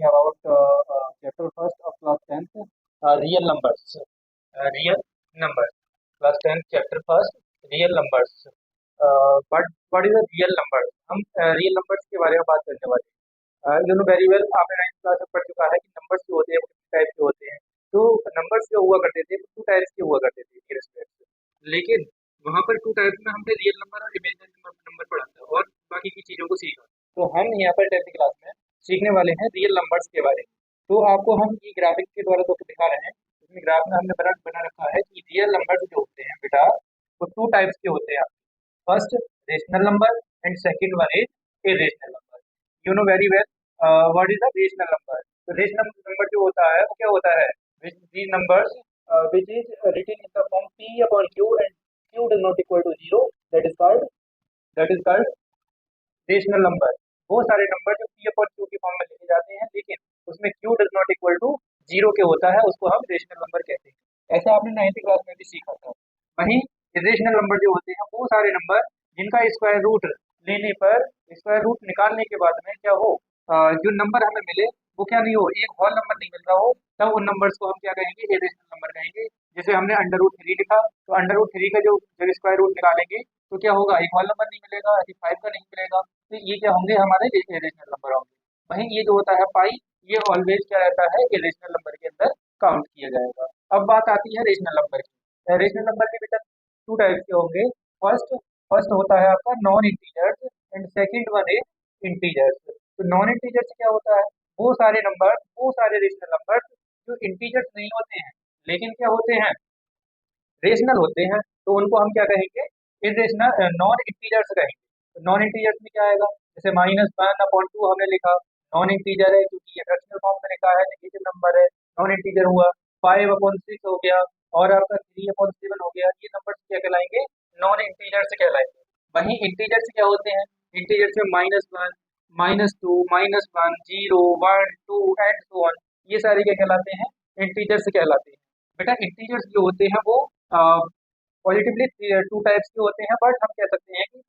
talking about chapter first of class 10th, real numbers. Real numbers. Class 10th chapter first, real numbers. What is a real number? हम real numbers के बारे में बात करने वाले हैं। You know very well, आपने 9th class में पढ़ चुका है कि नंबर्स जो होते हैं वो किस टाइप के होते हैं। तो नंबर्स जो हुआ करते थे वो टू टाइप्स के हुआ करते थे मेरे स्टूडेंट्स। लेकिन वहाँ पर टू टाइप्स में हमने रियल नंबर और इमेजिनरी नंबर पढ़ा था और बाकी की चीज़ों को सीखा। तो हम यहाँ पर 10th क्लास में सीखने वाले हैं रियल नंबर्स के बारे में। तो आपको हम ये ग्राफिक के द्वारा तो दिखा रहे हैं। इसमें ग्राफ में हमने बना रखा है कि रियल नंबर्स जो होते हैं बेटा वो टू टाइप्स के होते हैं। First rational number and second one is irrational number. You know very well what is the rational number. तो रेशनल नंबर जो होता है वो क्या होता है, these numbers which is written in the form p upon q and q does not equal to 0, that is called rational number. वो सारे नंबर जो पी अपॉन क्यू की फॉर्म में लिखे जाते हैं लेकिन उसमें Q does not equal to 0 के होता है, उसको हम रेशनल नंबर कहते हैं। ऐसा आपने 9th क्लास में भी सीखा था। वहीं इरेशनल नंबर जो होते हैं वो सारे नंबर जिनका स्क्वायर रूट लेने पर, स्क्वायर रूट निकालने के बाद में क्या हो, जो नंबर हमें मिले वो क्या नहीं हो, एक होल नंबर नहीं मिल रहा हो, तब उन नंबर्स को हम क्या कहेंगे, इरेशनल नंबर कहेंगे। जैसे हमने अंडर रूट 3 लिखा तो अंडर रूट 3 का जो जब स्क्वायर रूट निकालेंगे तो क्या होगा, एक होल नंबर नहीं मिलेगा, 5 का नहीं मिलेगा, तो ये क्या होंगे, हमारे इरेशनल नंबर होंगे। वहीं ये जो होता है पाई, ये ऑलवेज क्या रहता है, इरेशनल नंबर के अंदर काउंट किया जाएगा। अब बात आती है रेशनल नंबर की। रेशनल नंबर के बेटा टू टाइप्स के होंगे। फर्स्ट फर्स्ट होता है आपका non integers and second one is integers. तो नॉन इंटीजर्स क्या होता है, वो सारे नंबर, वो सारे रेशनल नंबर जो इंटीजर्स नहीं होते हैं लेकिन क्या होते हैं, रेशनल होते हैं, तो उनको हम क्या कहेंगे, इरेशनल नॉन इंटीजर्स कहेंगे। तो नॉन इंटीजर्स में क्या आएगा, जैसे -1/2 हमने लिखा, नॉन इंटीजर है क्योंकि ये फ्रैक्शनल फॉर्म में लिखा है, नेगेटिव नंबर है, नॉन इंटीजर हुआ। 5/6 हो गया और आपका 3/7 हो गया, ये नंबर क्या कहलाएंगे, नॉन इंटीजर्स कहलाएंगे। वहीं इंटीजर्स क्या होते हैं, इंटीजर्स में -1, -2, -1, 0, 1, 2 एंड सो ऑन, ये सारे क्या कहलाते हैं, इंटीजर्स कहलाते हैं। बेटा इंटीजर्स जो होते हैं वो पॉजिटिवली टू टाइप्स के होते हैं, बट हम कह सकते हैं कि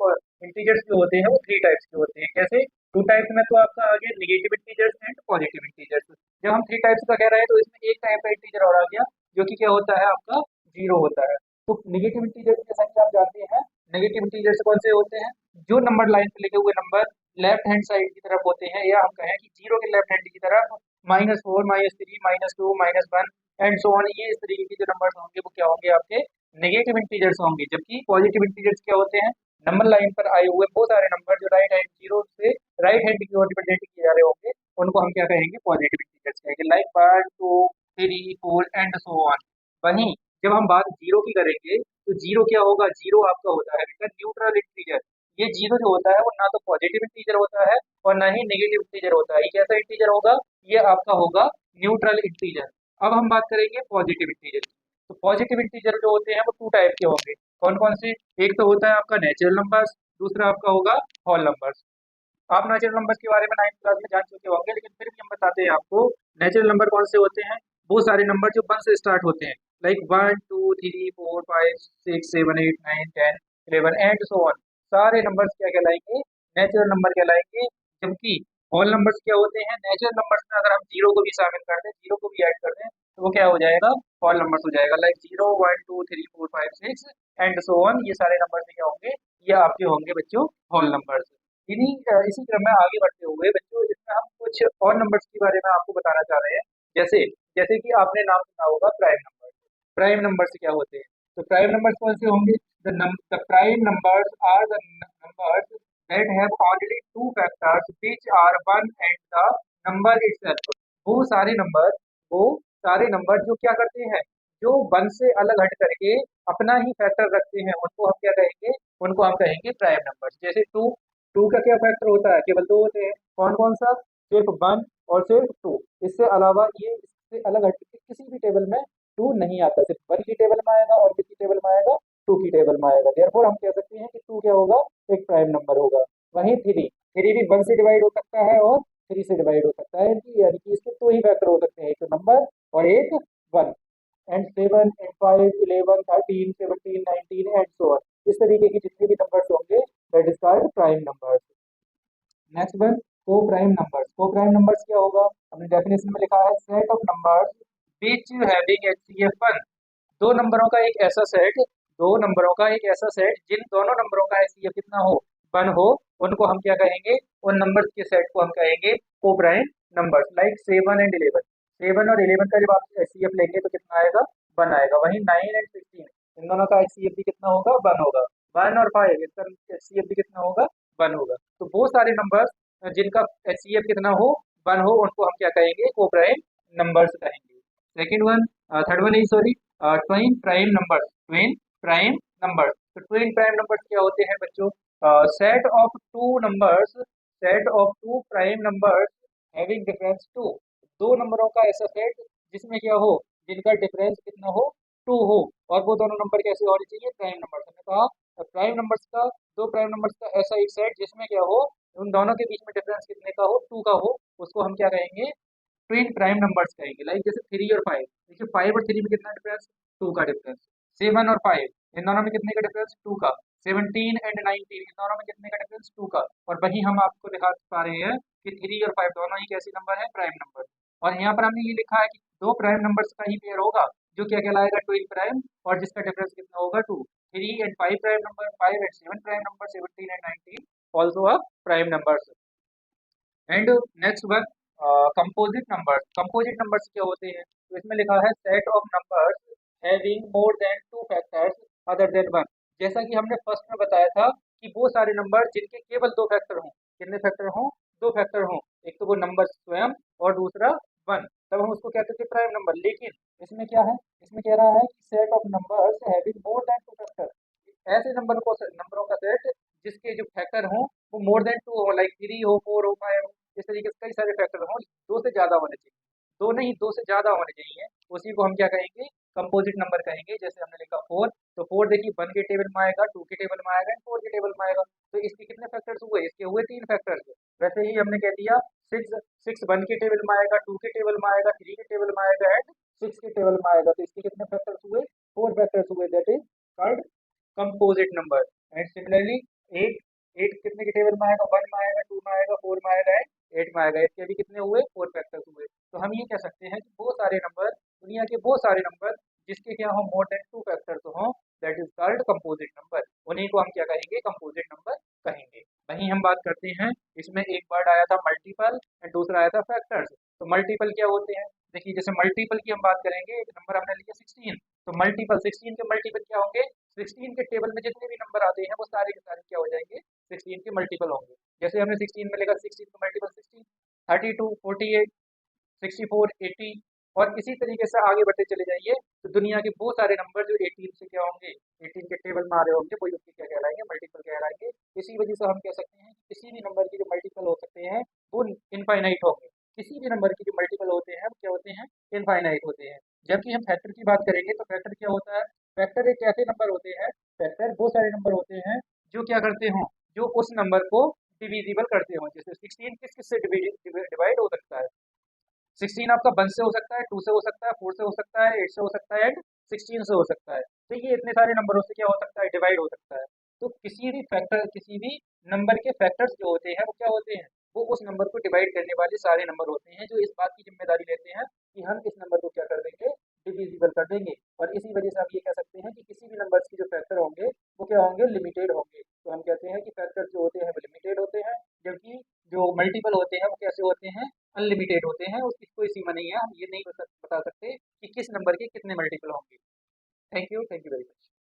इंटीजर्स जो होते हैं वो थ्री टाइप्स के होते हैं। कैसे, टू टाइप्स में तो आपका आ गया negative integers and positive integers. जब हम थ्री टाइप्स का कह रहे हैं तो इसमें एक टाइप का इंटीजर और आ गया जो कि क्या होता है, आपका जीरो होता है। तो निगेटिव इंटीजर्स जैसा कि आप जानते हैं, नेगेटिव इंटीजर्स कौन से होते हैं, जो नंबर लाइन पे लिखे हुए नंबर लेफ्ट हैंड साइड की तरफ होते हैं, या हम कहें कि जीरो के लेफ्ट हैंड की तरफ -4, -3, -2, -1 एंड सो ऑन, ये इस तरीके के जो नंबर्स होंगे वो क्या होंगे, आपके नेगेटिव इंटीजर्स होंगे। जबकि पॉजिटिव इंटीजर्स क्या होते हैं, नंबर लाइन पर आए हुए वो सारे नंबर जो राइट हैंड जीरो से राइट हैंड की ओर रिप्रेजेंट किए जा रहे होंगे उनको हम क्या कहेंगे, पॉजिटिव इंटीजर्स कहेंगे, लाइक 1, 2, 3, 4 एंड सो ऑन। वहीं जब हम बात जीरो की करेंगे तो जीरो क्या होगा, जीरो आपका होता है बेटा न्यूट्रल इंटीजर। ये जीरो जो होता है वो ना तो पॉजिटिव इंटीजर होता है और ना ही नेगेटिव इंटीजर होता है। ये कैसा इंटीजर होगा, ये आपका होगा न्यूट्रल इंटीजर। अब हम बात करेंगे पॉजिटिव इंटीजर की। तो पॉजिटिव इंटीजर जो होते हैं वो टू टाइप के होंगे। कौन कौन से, एक तो होता है आपका नेचुरल नंबर्स, दूसरा आपका होगा होल नंबर्स। आप नेचुरल नंबर्स के बारे में 9th क्लास में जान चुके होंगे, लेकिन फिर भी हम बताते हैं आपको। नेचुरल नंबर कौन से होते हैं, वो सारे नंबर जो 1 से स्टार्ट होते हैं, लाइक 1, 2, 3, 4, 5, 6, 7, 8, 9, 10, 11 एंड सो ऑन, सारे नंबर्स क्या कहलाएंगे, नेचुरल नंबर कहलाएंगे। जबकि होल नंबर्स क्या होते हैं, नेचुरल नंबर्स में अगर हम जीरो को भी शामिल कर दें, जीरो को भी ऐड कर दें तो वो क्या हो जाएगा, होल नंबर्स हो जाएगा, लाइक 0, 1, 2, 3, 4, 5, 6 एंड सो ऑन, ये सारे नंबर्स क्या होंगे, ये आपके होंगे बच्चों होल नंबर्स। इसी क्रम में आगे बढ़ते हुए बच्चों, इसमें हम कुछ और नंबर्स के बारे में आपको बताना चाह रहे हैं। जैसे जैसे कि आपने नाम सुना होगा प्राइम नंबर। प्राइम नंबर्स क्या होते हैं, तो प्राइम नंबर्स कौन से होंगे, the prime numbers are the numbers that have only two factors which are 1 and the number itself. वो सारे नंबर जो क्या करते हैं, जो 1 से अलग हट करके अपना ही फैक्टर रखते हैं, उनको हम क्या कहेंगे, उनको हम कहेंगे प्राइम नंबर्स। जैसे टू का क्या फैक्टर होता है, केवल दो होते हैं, कौन कौन सा, सिर्फ 1 और सिर्फ 2। इससे अलावा ये इससे अलग हट के किसी भी टेबल में 2 नहीं आता, सिर्फ 1 की टेबल में आएगा और किसी टेबल में आएगा, 2 की टेबल में आएगा। देयरफॉर हम कह सकते हैं कि 2 क्या होगा, एक प्राइम नंबर होगा। वहीं थ्री भी 1 से डिवाइड हो सकता है और 3 से डिवाइड हो सकता है, यानी कि इसके 2 ही फैक्टर हो सकते हैं, एक नंबर और एक 1। And 7 and 5, 11, 13, 17, 19 and so on, इस तरीके की जितने भी नंबर्स होंगे that is called prime numbers. Next one को प्राइम नंबर्स, को प्राइम नंबर्स क्या होगा, हमने डेफिनेशन में लिखा है set of numbers which having HCF 1, दो नंबरों का एक ऐसा सेट, दो नंबरों का एक ऐसा सेट जिन दोनों नंबरों का एचसीएफ कितना हो, 1 हो, उनको हम क्या कहेंगे, उन नंबर्स के सेट को हम कहेंगे को प्राइम नंबर्स। लाइक 7 एंड 11, 7 और 11 का जब आप एचसीएफ लेंगे तो कितना आएगा, 1 आएगा। वहीं 9 एंड 16, इन दोनों का एचसीएफ भी कितना होगा, 1 होगा। 1 और 5, इसका एचसीएफ भी कितना होगा, 1 होगा। तो वो सारे नंबर्स जिनका एचसीएफ कितना हो, 1 हो, उनको हम क्या कहेंगे, को प्राइम नंबर्स कहेंगे। Second one, third one is sorry twin prime numbers, twin prime numbers. तो ट्विन प्राइम नंबर्स क्या होते हैं बच्चों, set of two numbers, set of two prime numbers having difference 2, दो नंबरों का ऐसा सेट जिसमें क्या हो, जिनका डिफरेंस कितना हो, 2 हो, और वो दोनों नंबर कैसे होने चाहिए, प्राइम नंबर्स। हमने कहा प्राइम नंबर्स का, दो प्राइम नंबर्स का ऐसा एक सेट जिसमें क्या हो, उन दोनों के बीच में डिफरेंस कितने का हो, 2 का हो, उसको हम क्या कहेंगे, ट्विन प्राइम नंबर्स कहेंगे। लाइक जैसे 3 और 5, देखिए 5 और 3 में कितना डिफरेंस, 2 का डिफरेंस। 7 और 5, इन दोनों में कितने का डिफरेंस, 2 का। 17 एंड 19, इन दोनों में कितने का डिफरेंस, 2 का। और वहीं हम आपको दिखा पा रहे हैं कि 3 और 5 दोनों ही कैसे नंबर है, प्राइम नंबर। और यहाँ पर हमने ये लिखा है कि दो प्राइम नंबर्स का ही पेयर होगा जो क्या कहलाएगा, ट्विन प्राइम, और जिसका डिफरेंस कितना होगा, 2। 3 and 5 prime number, 5 and 7 prime number, 17 and 19 also a prime numbers. And next one, composite numbers. Composite numbers क्या होते हैं, तो इसमें लिखा है set of numbers having more than 2 factors other than 1। जैसा कि हमने फर्स्ट में बताया था कि वो सारे नंबर जिनके केवल 2 फैक्टर हों, कितने फैक्टर हों, 2 फैक्टर हों, एक तो वो नंबर स्वयं और दूसरा 1, तब हम उसको कहते थे प्राइम नंबर। लेकिन इसमें क्या है, इसमें कह रहा है कि set of numbers having more than 2 factor, ऐसे नंबरों का सेट जिसके जो फैक्टर हों वो मोर देन 2 हो, लाइक 3 हो, 4 हो, 5 हो, इस तरीके से कई सारे फैक्टर हों, 2 से ज़्यादा होने चाहिए, 2 नहीं 2 से ज़्यादा होने चाहिए, उसी को हम क्या कहेंगे, कंपोजिट नंबर कहेंगे। जैसे हमने लिखा 4, तो 4 देखिए 1 के टेबल में आएगा, 2 के टेबल में आएगा, 4 के टेबल में आएगा। तो इसके कितने फैक्टर्स हुए, इसके हुए 3 फैक्टर्स। वैसे ही हमने कह दिया 6 1 के टेबल में आएगा, 2 के टेबल में आएगा, 3 के टेबल में आएगा एंड 6 के टेबल में आएगा। तो इसके कितने फैक्टर्स हुए, 4 फैक्टर्स हुए, that is called composite number. And similarly 8, 8 कितने के टेबल में आएगा, 1 में आएगा, 2 में आएगा, 4 में आएगा एंड 8 में आएगा। इसके भी कितने हुए, 4 फैक्टर्स हुए। तो हम ये कह सकते हैं कि वो सारे नंबर, दुनिया के वो सारे नंबर जिसके क्या हो, मोर देन 2 फैक्टर्स हो, that is called composite number, उन्हीं को हम क्या कहेंगे, कंपोजिट नंबर कहेंगे। वहीं हम बात करते हैं, इसमें एक वर्ड आया था मल्टीपल एंड दूसरा आया था फैक्टर्स। तो मल्टीपल क्या होते हैं, देखिए जैसे मल्टीपल की हम बात करेंगे, एक नंबर हमने लिया 16, तो मल्टीपल 16 के मल्टीपल क्या होंगे, 16 के टेबल में जितने भी नंबर आते हैं वो सारे के सारे क्या हो जाएंगे, 16 के मल्टीपल होंगे। जैसे हमने 16 में लिखा 16 का मल्टीपल 16, 32, 48, 64, 80, और इसी तरीके से आगे बढ़ते चले जाइए तो दुनिया के बहुत सारे नंबर जो 18 से क्या होंगे, 18 के टेबल में आ रहे होंगे, वही उसके क्या कहलाएंगे, मल्टीपल कहलाएंगे। इसी वजह से हम कह सकते हैं कि किसी भी नंबर के जो मल्टीपल हो सकते हैं वो इनफाइनाइट होंगे, किसी भी नंबर के जो मल्टीपल होते हैं वो क्या होते हैं, इनफाइनाइट होते हैं। जबकि हम फैक्टर की बात करेंगे तो फैक्टर क्या होता है, फैक्टर एक ऐसे नंबर होते हैं, फैक्टर वो सारे नंबर होते हैं जो क्या करते हों, जो उस नंबर को डिविजिबल करते हों। जैसे 16 किस किस से डिवाइड हो सकता है, 16 आपका 1 से हो सकता है, 2 से हो सकता है, 4 से हो सकता है, 8 से हो सकता है एंड 16 से हो सकता है। तो ये इतने सारे नंबरों से क्या हो सकता है, डिवाइड हो सकता है। तो किसी भी फैक्टर, किसी भी नंबर के फैक्टर्स जो होते हैं वो क्या होते हैं, वो उस नंबर को डिवाइड करने वाले सारे नंबर होते हैं, जो इस बात की जिम्मेदारी लेते हैं कि हम इस नंबर को क्या कर देंगे, डिविजिबल कर देंगे। और इसी वजह से हम ये कह सकते हैं कि किसी भी नंबर्स के जो फैक्टर होंगे वो क्या होंगे, लिमिटेड होंगे। तो हम कहते हैं कि फैक्टर्स जो होते हैं वो लिमिटेड होते हैं, जबकि जो मल्टीपल होते हैं वो कैसे होते हैं, अनलिमिटेड होते हैं, उसकी कोई सीमा नहीं है। हम ये नहीं बता सकते कि किस नंबर के कितने मल्टीपल होंगे। Thank you very much.